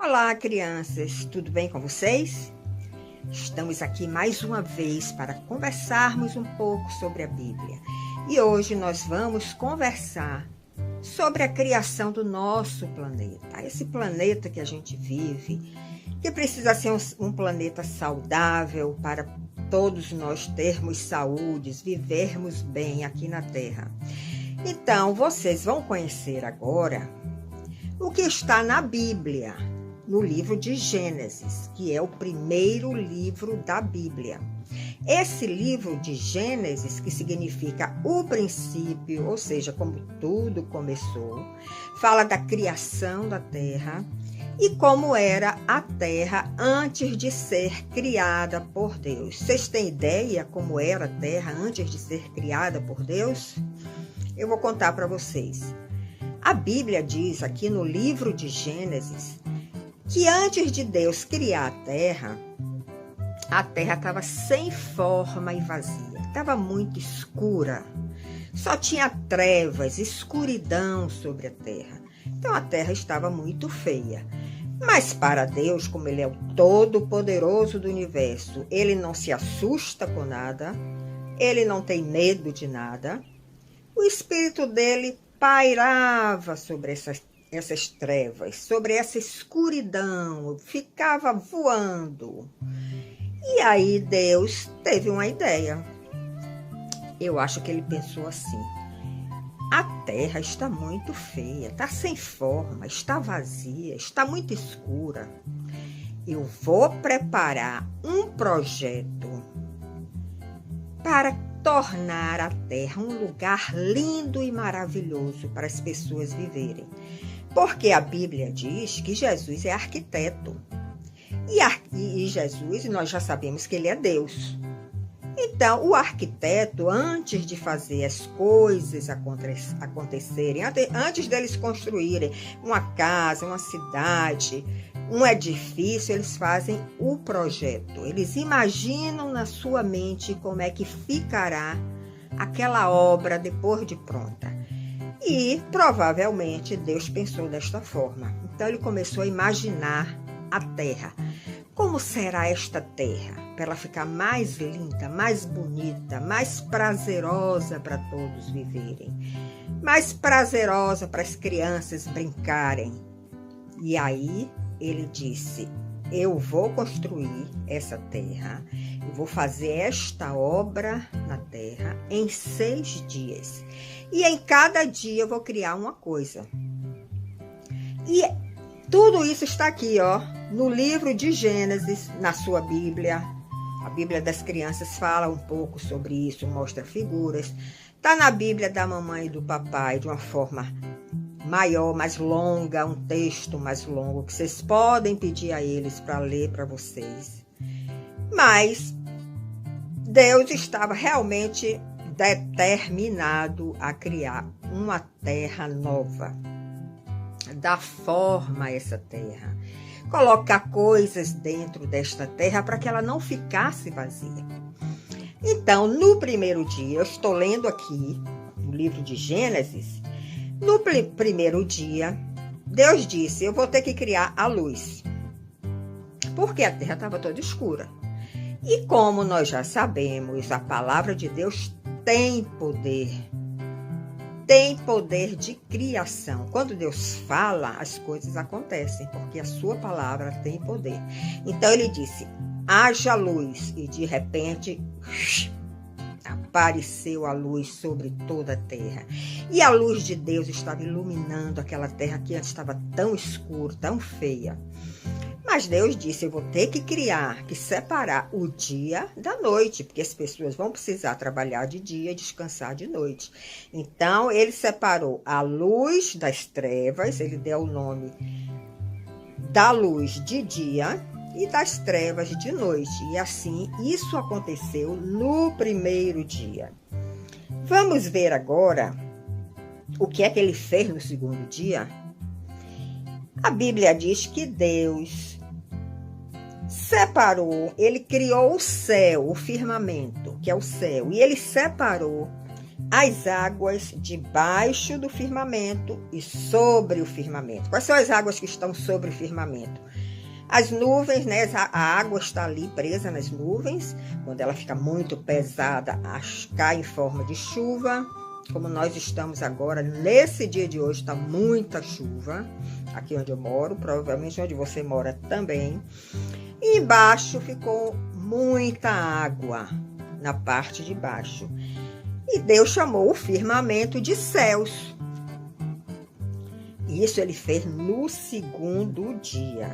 Olá, crianças! Tudo bem com vocês? Estamos aqui mais uma vez para conversarmos um pouco sobre a Bíblia. E hoje nós vamos conversar sobre a criação do nosso planeta. Esse planeta que a gente vive, que precisa ser um planeta saudável para todos nós termos saúde, vivermos bem aqui na Terra. Então, vocês vão conhecer agora o que está na Bíblia, no livro de Gênesis, que é o primeiro livro da Bíblia. Esse livro de Gênesis, que significa o princípio, ou seja, como tudo começou, fala da criação da terra e como era a terra antes de ser criada por Deus. Vocês têm ideia como era a terra antes de ser criada por Deus? Eu vou contar para vocês. A Bíblia diz aqui no livro de Gênesis que antes de Deus criar a terra estava sem forma e vazia, estava muito escura, só tinha trevas, escuridão sobre a terra. Então a terra estava muito feia. Mas para Deus, como Ele é o Todo-Poderoso do universo, Ele não se assusta com nada, Ele não tem medo de nada. O Espírito dele pairava sobre essas trevas, sobre essa escuridão, ficava voando. E aí Deus teve uma ideia. Eu acho que ele pensou assim: a terra está muito feia, está sem forma, está vazia, está muito escura. Eu vou preparar um projeto para tornar a terra um lugar lindo e maravilhoso para as pessoas viverem. Porque a Bíblia diz que Jesus é arquiteto. E Jesus, nós já sabemos que ele é Deus. Então, o arquiteto, antes de fazer as coisas acontecerem, antes deles construírem uma casa, uma cidade, um edifício, eles fazem o projeto. Eles imaginam na sua mente como é que ficará aquela obra depois de pronta. E provavelmente Deus pensou desta forma. Então ele começou a imaginar a terra. Como será esta terra? Para ela ficar mais linda, mais bonita, mais prazerosa para todos viverem. Mais prazerosa para as crianças brincarem. E aí ele disse: eu vou construir essa terra, eu vou fazer esta obra na terra em 6 dias. E em cada dia eu vou criar uma coisa. E tudo isso está aqui, no livro de Gênesis, na sua Bíblia. A Bíblia das crianças fala um pouco sobre isso, mostra figuras. Está na Bíblia da mamãe e do papai de uma forma maior, mais longa, um texto mais longo, que vocês podem pedir a eles para ler para vocês. Mas Deus estava realmente determinado a criar uma terra nova, dar forma a essa terra, colocar coisas dentro desta terra para que ela não ficasse vazia. Então, no primeiro dia, eu estou lendo aqui no livro de Gênesis, no primeiro dia, Deus disse: eu vou ter que criar a luz, porque a terra estava toda escura. E como nós já sabemos, a palavra de Deus tem poder de criação. Quando Deus fala, as coisas acontecem, porque a sua palavra tem poder. Então ele disse: haja luz, e de repente apareceu a luz sobre toda a terra. E a luz de Deus estava iluminando aquela terra que antes estava tão escura, tão feia. Mas Deus disse: eu vou ter que separar o dia da noite, porque as pessoas vão precisar trabalhar de dia e descansar de noite. Então, ele separou a luz das trevas, ele deu o nome da luz de dia e das trevas de noite. E assim, isso aconteceu no primeiro dia. Vamos ver agora o que é que ele fez no segundo dia? A Bíblia diz que Deus separou, ele criou o céu, o firmamento, que é o céu, e ele separou as águas debaixo do firmamento e sobre o firmamento. Quais são as águas que estão sobre o firmamento? As nuvens, né? A água está ali presa nas nuvens. Quando ela fica muito pesada, cai em forma de chuva. Como nós estamos agora, nesse dia de hoje, está muita chuva. Aqui onde eu moro, provavelmente onde você mora também. E embaixo ficou muita água, na parte de baixo. E Deus chamou o firmamento de céus. Isso ele fez no segundo dia.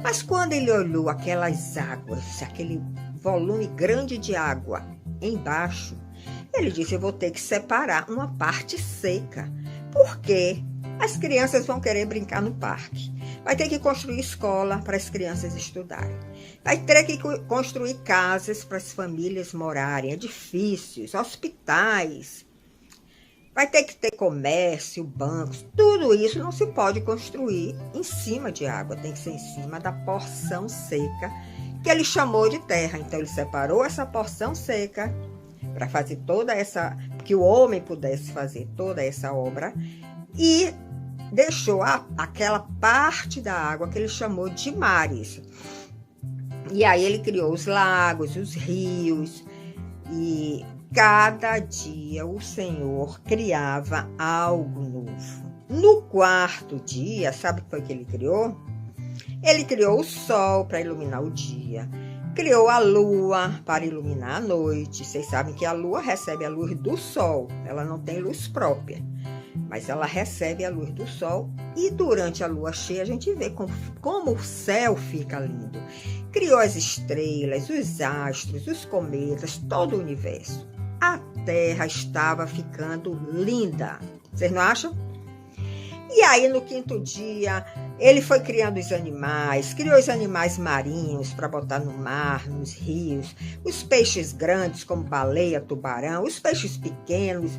Mas quando ele olhou aquelas águas, aquele volume grande de água embaixo, ele disse: eu vou ter que separar uma parte seca. Por quê? As crianças vão querer brincar no parque. Vai ter que construir escola para as crianças estudarem. Vai ter que construir casas para as famílias morarem, edifícios, hospitais. Vai ter que ter comércio, bancos. Tudo isso não se pode construir em cima de água. Tem que ser em cima da porção seca, que ele chamou de terra. Então, ele separou essa porção seca para fazer toda essa... que o homem pudesse fazer toda essa obra. E deixou aquela parte da água que ele chamou de mares. E aí, ele criou os lagos, os rios e... cada dia o Senhor criava algo novo. No quarto dia, sabe o que foi que ele criou? Ele criou o sol para iluminar o dia. Criou a lua para iluminar a noite. Vocês sabem que a lua recebe a luz do sol. Ela não tem luz própria, mas ela recebe a luz do sol. E durante a lua cheia a gente vê como o céu fica lindo. Criou as estrelas, os astros, os cometas, todo o universo. A terra estava ficando linda. Vocês não acham? E aí, no quinto dia, ele foi criando os animais, criou os animais marinhos para botar no mar, nos rios, os peixes grandes, como baleia, tubarão, os peixes pequenos.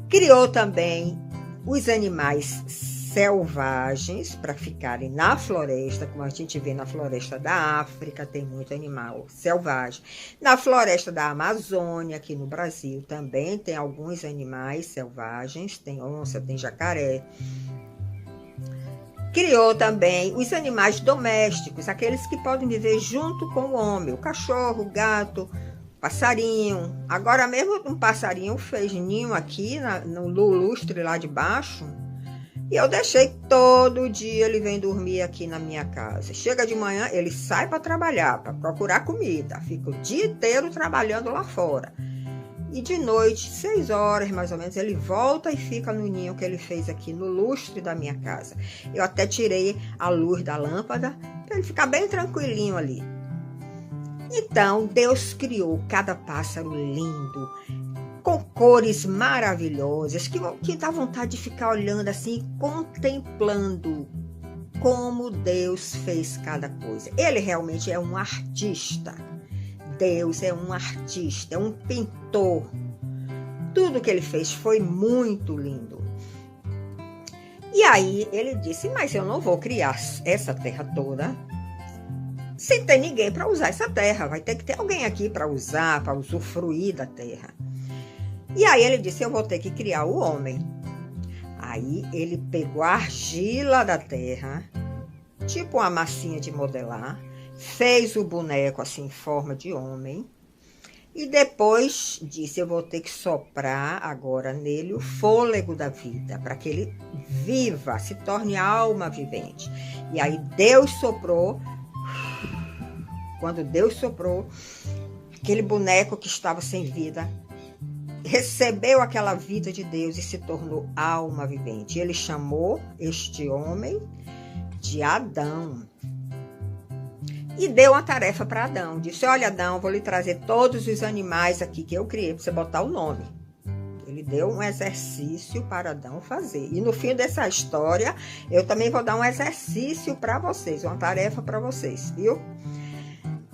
Criou também os animais selvagens para ficarem na floresta, como a gente vê na floresta da África, tem muito animal selvagem. Na floresta da Amazônia, aqui no Brasil, também tem alguns animais selvagens, tem onça, tem jacaré. Criou também os animais domésticos, aqueles que podem viver junto com o homem, o cachorro, o gato, passarinho. Agora mesmo um passarinho fez ninho aqui no lustre lá de baixo. E eu deixei todo dia, ele vem dormir aqui na minha casa. Chega de manhã, ele sai para trabalhar, para procurar comida. Fica o dia inteiro trabalhando lá fora. E de noite, 6 horas mais ou menos, ele volta e fica no ninho que ele fez aqui no lustre da minha casa. Eu até tirei a luz da lâmpada para ele ficar bem tranquilinho ali. Então, Deus criou cada pássaro lindo, com cores maravilhosas, que dá vontade de ficar olhando assim, contemplando como Deus fez cada coisa. Ele realmente é um artista. Deus é um artista, é um pintor. Tudo que ele fez foi muito lindo. E aí ele disse: mas eu não vou criar essa terra toda sem ter ninguém para usar essa terra. Vai ter que ter alguém aqui para usar, para usufruir da terra. E aí ele disse: eu vou ter que criar o homem. Aí ele pegou a argila da terra, tipo uma massinha de modelar, fez o boneco assim em forma de homem. E depois disse: eu vou ter que soprar agora nele o fôlego da vida, para que ele viva, se torne alma vivente. E aí Deus soprou. Quando Deus soprou, aquele boneco que estava sem vida recebeu aquela vida de Deus e se tornou alma vivente. Ele chamou este homem de Adão e deu uma tarefa para Adão. Disse: olha, Adão, vou lhe trazer todos os animais aqui que eu criei para você botar o nome. Ele deu um exercício para Adão fazer. E no fim dessa história, eu também vou dar um exercício para vocês, uma tarefa para vocês, viu?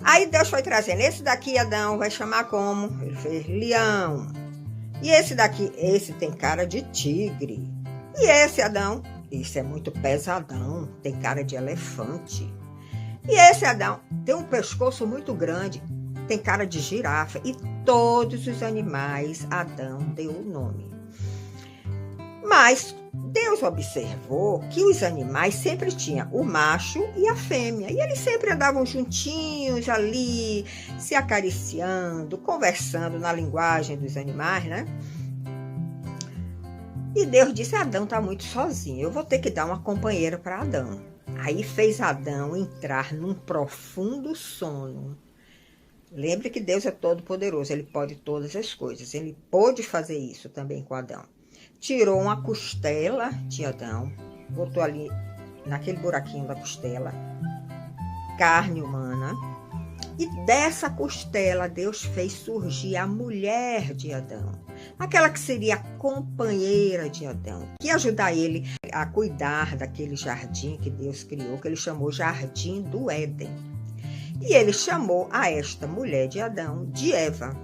Aí Deus foi trazendo. Esse daqui, Adão, vai chamar como? Ele fez leão. E esse daqui, esse tem cara de tigre. E esse, Adão, esse é muito pesadão, tem cara de elefante. E esse, Adão, tem um pescoço muito grande, tem cara de girafa. E todos os animais, Adão deu o nome. Mas Deus observou que os animais sempre tinham o macho e a fêmea, e eles sempre andavam juntinhos ali, se acariciando, conversando na linguagem dos animais, né? E Deus disse: Adão está muito sozinho, eu vou ter que dar uma companheira para Adão. Aí fez Adão entrar num profundo sono. Lembre que Deus é todo poderoso, ele pode todas as coisas, ele pôde fazer isso também com Adão. Tirou uma costela de Adão, botou ali naquele buraquinho da costela carne humana, e dessa costela Deus fez surgir a mulher de Adão, aquela que seria a companheira de Adão, que ia ajudar ele a cuidar daquele jardim que Deus criou, que ele chamou Jardim do Éden. E ele chamou a esta mulher de Adão de Eva.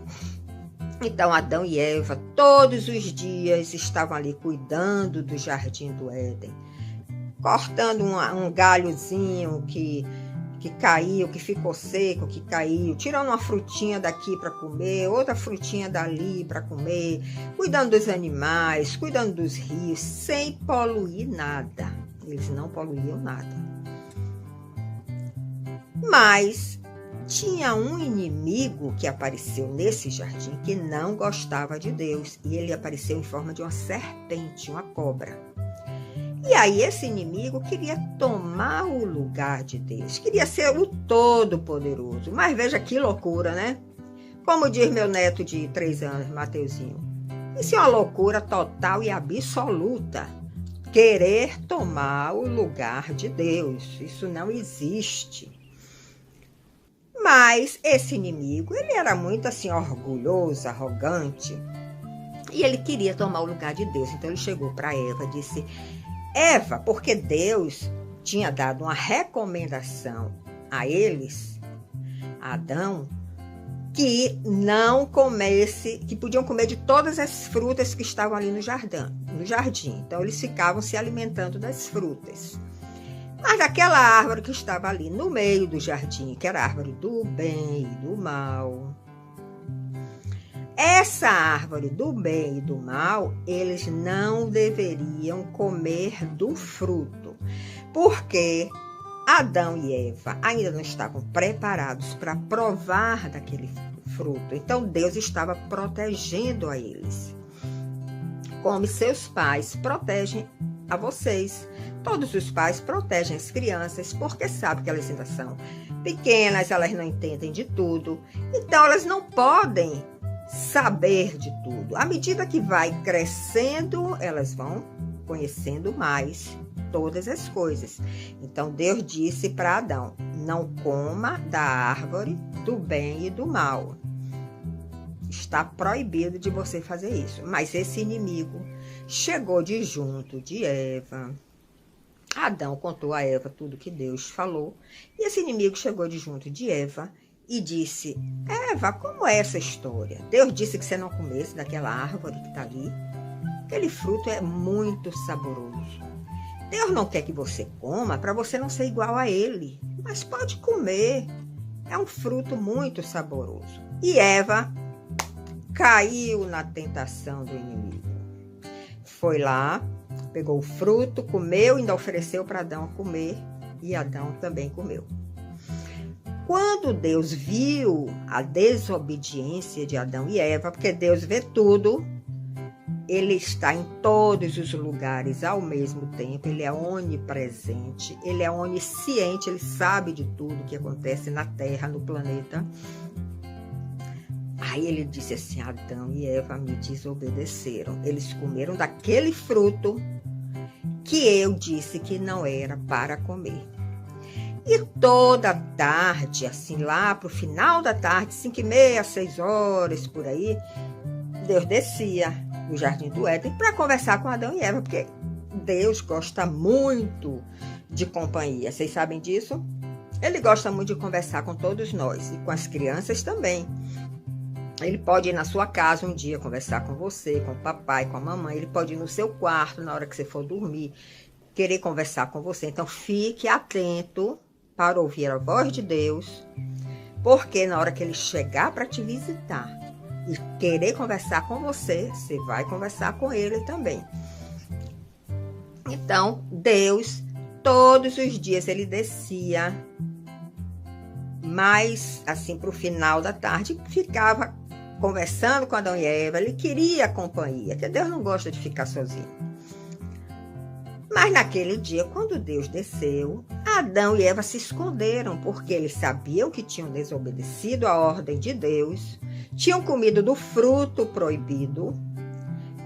Então, Adão e Eva, todos os dias, estavam ali cuidando do Jardim do Éden, cortando um galhozinho que caiu, que ficou seco, que caiu, tirando uma frutinha daqui para comer, outra frutinha dali para comer, cuidando dos animais, cuidando dos rios, sem poluir nada. Eles não poluíam nada. Mas tinha um inimigo que apareceu nesse jardim que não gostava de Deus. E ele apareceu em forma de uma serpente, uma cobra. E aí esse inimigo queria tomar o lugar de Deus. Queria ser o Todo-Poderoso. Mas veja que loucura, né? Como diz meu neto de 3 anos, Mateuzinho. Isso é uma loucura total e absoluta. Querer tomar o lugar de Deus. Isso não existe. Mas esse inimigo, ele era muito assim, orgulhoso, arrogante. E ele queria tomar o lugar de Deus. Então ele chegou para Eva e disse: Eva, porque Deus tinha dado uma recomendação a eles, a Adão, que não comesse, que podiam comer de todas as frutas que estavam ali no jardim. Então eles ficavam se alimentando das frutas. Mas daquela árvore que estava ali no meio do jardim, que era a árvore do bem e do mal, essa árvore do bem e do mal, eles não deveriam comer do fruto, porque Adão e Eva ainda não estavam preparados para provar daquele fruto. Então Deus estava protegendo a eles, como seus pais protegem a vocês. Todos os pais protegem as crianças porque sabem que elas ainda são pequenas, elas não entendem de tudo, então elas não podem saber de tudo. À medida que vai crescendo, elas vão conhecendo mais todas as coisas. Então Deus disse para Adão: não coma da árvore do bem e do mal. Está proibido de você fazer isso. Mas esse inimigo chegou de junto de Eva. Adão contou a Eva tudo que Deus falou. E esse inimigo chegou de junto de Eva e disse: Eva, como é essa história? Deus disse que você não comesse daquela árvore que está ali. Aquele fruto é muito saboroso. Deus não quer que você coma para você não ser igual a ele. Mas pode comer. É um fruto muito saboroso. E Eva caiu na tentação do inimigo. Foi lá, pegou o fruto, comeu, ainda ofereceu para Adão comer, e Adão também comeu. Quando Deus viu a desobediência de Adão e Eva, porque Deus vê tudo, ele está em todos os lugares ao mesmo tempo, ele é onipresente, ele é onisciente, ele sabe de tudo que acontece na Terra, no planeta. Aí ele disse assim: Adão e Eva me desobedeceram. Eles comeram daquele fruto que eu disse que não era para comer. E toda tarde, assim lá para o final da tarde, 5h30, 6h, por aí, Deus descia no Jardim do Éden para conversar com Adão e Eva, porque Deus gosta muito de companhia. Vocês sabem disso? Ele gosta muito de conversar com todos nós e com as crianças também. Ele pode ir na sua casa um dia conversar com você, com o papai, com a mamãe. Ele pode ir no seu quarto na hora que você for dormir, querer conversar com você. Então, fique atento para ouvir a voz de Deus, porque na hora que ele chegar para te visitar e querer conversar com você, você vai conversar com ele também. Então, Deus, todos os dias, ele descia, mais assim para o final da tarde, ficava conversando com Adão e Eva. Ele queria companhia, porque Deus não gosta de ficar sozinho. Mas naquele dia, quando Deus desceu, Adão e Eva se esconderam, porque eles sabiam que tinham desobedecido a ordem de Deus, tinham comido do fruto proibido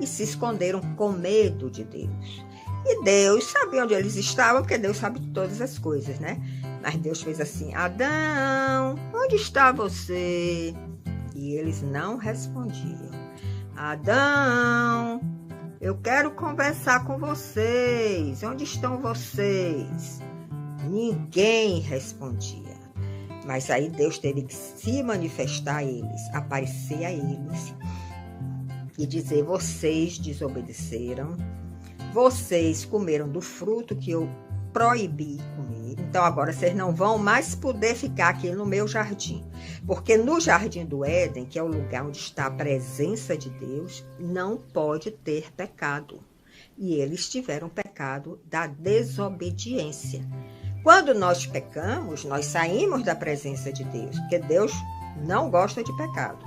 e se esconderam com medo de Deus. E Deus sabia onde eles estavam, porque Deus sabe de todas as coisas, né? Mas Deus fez assim: Adão, onde está você? E eles não respondiam. Adão, eu quero conversar com vocês. Onde estão vocês? Ninguém respondia. Mas aí Deus teve que se manifestar a eles, aparecer a eles e dizer: vocês desobedeceram, vocês comeram do fruto que eu proibi comer, então agora vocês não vão mais poder ficar aqui no meu jardim, porque no jardim do Éden, que é o lugar onde está a presença de Deus, não pode ter pecado. E eles tiveram pecado da desobediência. Quando nós pecamos, nós saímos da presença de Deus, porque Deus não gosta de pecado.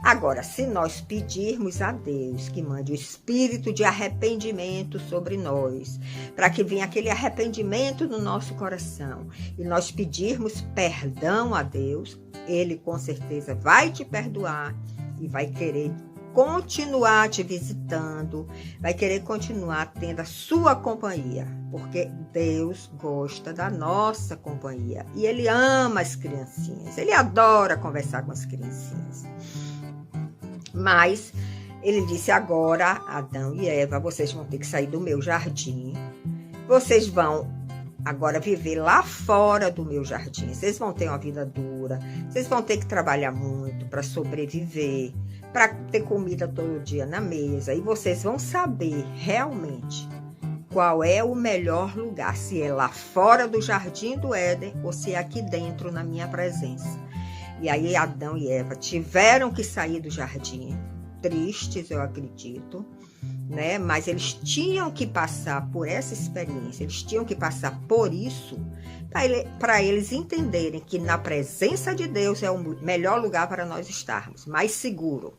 Agora, se nós pedirmos a Deus que mande o espírito de arrependimento sobre nós, para que venha aquele arrependimento no nosso coração, e nós pedirmos perdão a Deus, Ele com certeza vai te perdoar e vai querer continuar te visitando, vai querer continuar tendo a sua companhia, porque Deus gosta da nossa companhia e Ele ama as criancinhas, Ele adora conversar com as criancinhas. Mas ele disse: agora, Adão e Eva, vocês vão ter que sair do meu jardim. Vocês vão agora viver lá fora do meu jardim. Vocês vão ter uma vida dura. Vocês vão ter que trabalhar muito para sobreviver, para ter comida todo dia na mesa. E vocês vão saber realmente qual é o melhor lugar. Se é lá fora do jardim do Éden ou se é aqui dentro na minha presença. E aí Adão e Eva tiveram que sair do jardim, tristes, eu acredito, né? Mas eles tinham que passar por essa experiência, eles tinham que passar por isso, para eles entenderem que na presença de Deus é o melhor lugar para nós estarmos, mais seguro.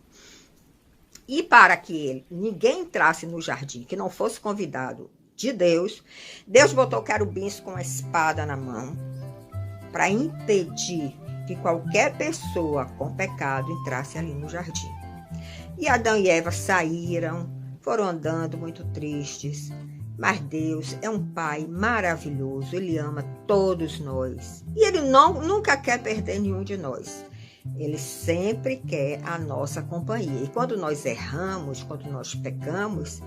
E para que ninguém entrasse no jardim que não fosse convidado de Deus, Deus botou querubins com a espada na mão para impedir que qualquer pessoa com pecado entrasse ali no jardim. E Adão e Eva saíram, foram andando muito tristes, mas Deus é um Pai maravilhoso, Ele ama todos nós. E Ele nunca quer perder nenhum de nós. Ele sempre quer a nossa companhia. E quando nós erramos, quando nós pecamos,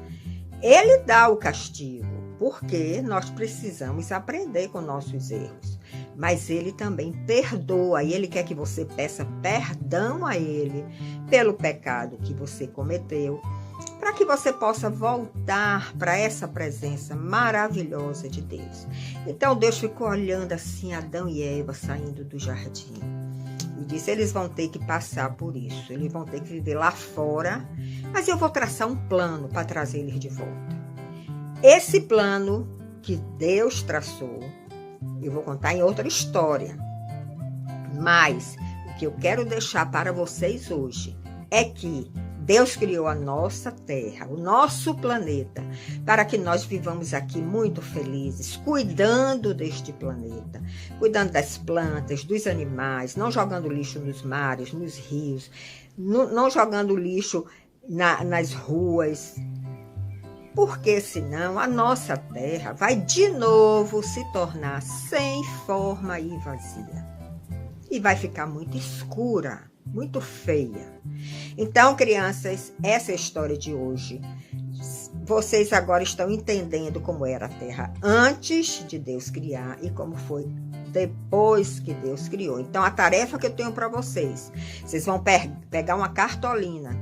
Ele dá o castigo, porque nós precisamos aprender com nossos erros. Mas Ele também perdoa, e Ele quer que você peça perdão a Ele pelo pecado que você cometeu, para que você possa voltar para essa presença maravilhosa de Deus. Então Deus ficou olhando assim Adão e Eva saindo do jardim e disse: eles vão ter que passar por isso, eles vão ter que viver lá fora, mas eu vou traçar um plano para trazer eles de volta. Esse plano que Deus traçou, eu vou contar em outra história. Mas o que eu quero deixar para vocês hoje é que Deus criou a nossa terra, o nosso planeta, para que nós vivamos aqui muito felizes, cuidando deste planeta, cuidando das plantas, dos animais, não jogando lixo nos mares, nos rios, não jogando lixo nas ruas, porque senão a nossa terra vai de novo se tornar sem forma e vazia. E vai ficar muito escura, muito feia. Então, crianças, essa é a história de hoje. Vocês agora estão entendendo como era a terra antes de Deus criar e como foi depois que Deus criou. Então, a tarefa que eu tenho para vocês, vocês vão pegar uma cartolina,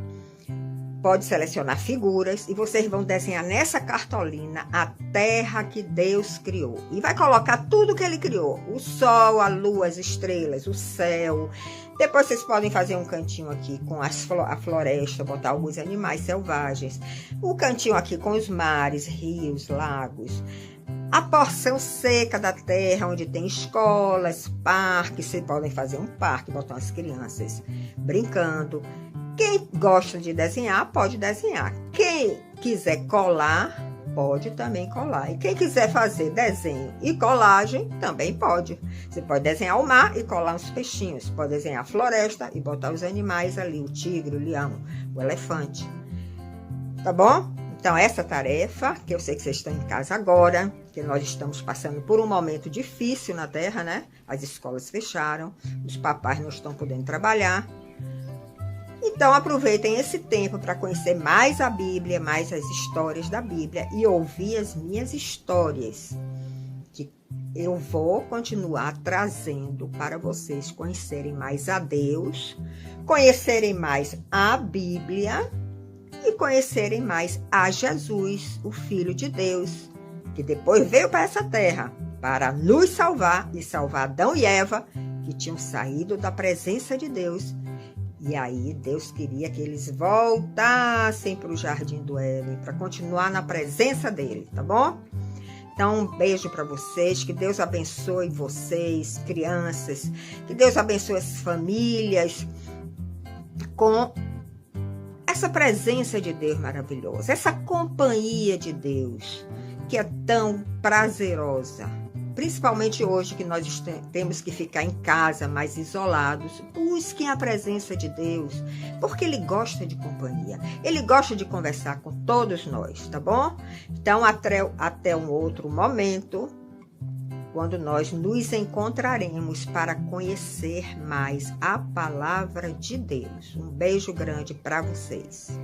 pode selecionar figuras e vocês vão desenhar nessa cartolina a terra que Deus criou. E vai colocar tudo que ele criou. O sol, a lua, as estrelas, o céu. Depois vocês podem fazer um cantinho aqui com a floresta, botar alguns animais selvagens. O cantinho aqui com os mares, rios, lagos. A porção seca da terra, onde tem escolas, parques. Vocês podem fazer um parque, botar as crianças brincando. Quem gosta de desenhar, pode desenhar. Quem quiser colar, pode também colar. E quem quiser fazer desenho e colagem, também pode. Você pode desenhar o mar e colar uns peixinhos. Pode desenhar a floresta e botar os animais ali, o tigre, o leão, o elefante. Tá bom? Então, essa tarefa, que eu sei que vocês estão em casa agora, que nós estamos passando por um momento difícil na Terra, né? As escolas fecharam, os papais não estão podendo trabalhar. Então, aproveitem esse tempo para conhecer mais a Bíblia, mais as histórias da Bíblia e ouvir as minhas histórias, que eu vou continuar trazendo para vocês conhecerem mais a Deus, conhecerem mais a Bíblia e conhecerem mais a Jesus, o Filho de Deus, que depois veio para essa terra para nos salvar e salvar Adão e Eva, que tinham saído da presença de Deus. E aí Deus queria que eles voltassem para o Jardim do Éden, para continuar na presença dele, tá bom? Então, um beijo para vocês, que Deus abençoe vocês, crianças, que Deus abençoe as famílias com essa presença de Deus maravilhosa, essa companhia de Deus que é tão prazerosa. Principalmente hoje que nós temos que ficar em casa mais isolados, busquem a presença de Deus, porque Ele gosta de companhia, Ele gosta de conversar com todos nós, tá bom? Então, até um outro momento, quando nós nos encontraremos para conhecer mais a palavra de Deus. Um beijo grande para vocês.